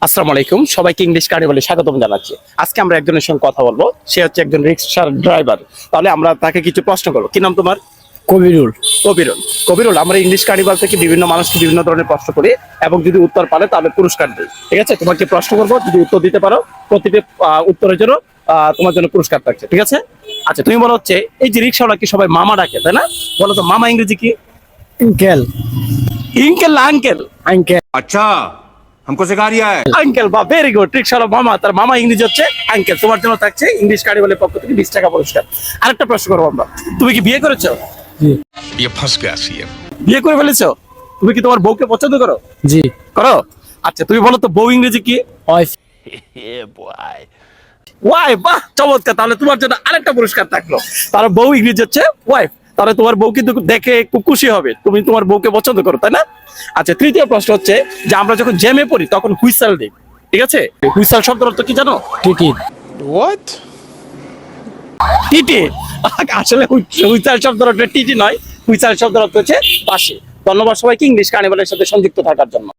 আসসালামু আলাইকুম, সবাইকে ইংলিশ কার্নিভালে স্বাগতম জানাচ্ছি। আজকে আমরা একজনের সঙ্গে কথা বলবো। সে হচ্ছে একজন রিক্সার ড্রাইভার। তাহলে আমরা তাকে কিছু প্রশ্ন করবো। কি নাম তোমার? কবিরুল। কবিরুল। কবিরুল, আমরা ইংলিশ কার্নিভাল থেকে বিভিন্ন মানুষকে বিভিন্ন ধরনের প্রশ্ন করি এবং যদি উত্তর পারে তাহলে পুরস্কার দিই। ঠিক আছে, তোমাকে প্রশ্ন করবো, যদি উত্তর দিতে পারো প্রতিটি উত্তরের জন্য তোমার জন্য পুরস্কার থাকছে। ঠিক আছে? আচ্ছা, তুমি বলো হচ্ছে এই যে রিক্সাওয়ালা কি সবাই মামা ডাকে, তাই না? বলো তো মামা ইংরেজি কি? আঙ্কেল। ইঙ্কেল না আঙ্কেল? আঙ্কেল। अच्छा हमको सिखा रिया है। আঙ্কেল, বা ভেরি গুড। রিক্সাওয়ালা মামা, তার মামা ইংরেজি হচ্ছে আঙ্কেল। তোমার জন্য থাকছে ইংলিশ কার্নিভালের পক্ষ থেকে 20 টাকা পুরস্কার। আরেকটা প্রশ্ন করবো আমরা। তুমি কি বিয়ে করেছো? জি। ये फंस गया सीएम। বিয়ে করে ফেলেছো? তুমি কি তোমার বউকে পছন্দ করো? জি। করো। আচ্ছা, তুমি বলো তো বউ ইংরেজি কি? ওয়াইফ। ওয়াইফ। বাহ, চমৎকার। তাহলে তোমার জন্য আরেকটা পুরস্কার থাকলো। তার বউ ইংরেজি হচ্ছে ওয়াইফ। তাহলে তোমার বউ কিন্তু দেখে খুব খুশি হবে, তুমি তোমার বউকে পছন্দ করো, তাই না? আচ্ছা, তৃতীয় প্রশ্ন হচ্ছে যে আমরা যখন জ্যামে পড়ি তখন হুইসেল দিই। ঠিক আছে, হুইসেল শব্দের অর্থ কি জানো? টিকিট। টিটি। আসলে হুইসেল শব্দের অর্থ টিটি নয়, হুইসেল শব্দের অর্থ হচ্ছে বাঁশি। ধন্যবাদ সবাইকে ইংলিশ কার্নিভালের সাথে সংযুক্ত থাকার জন্য।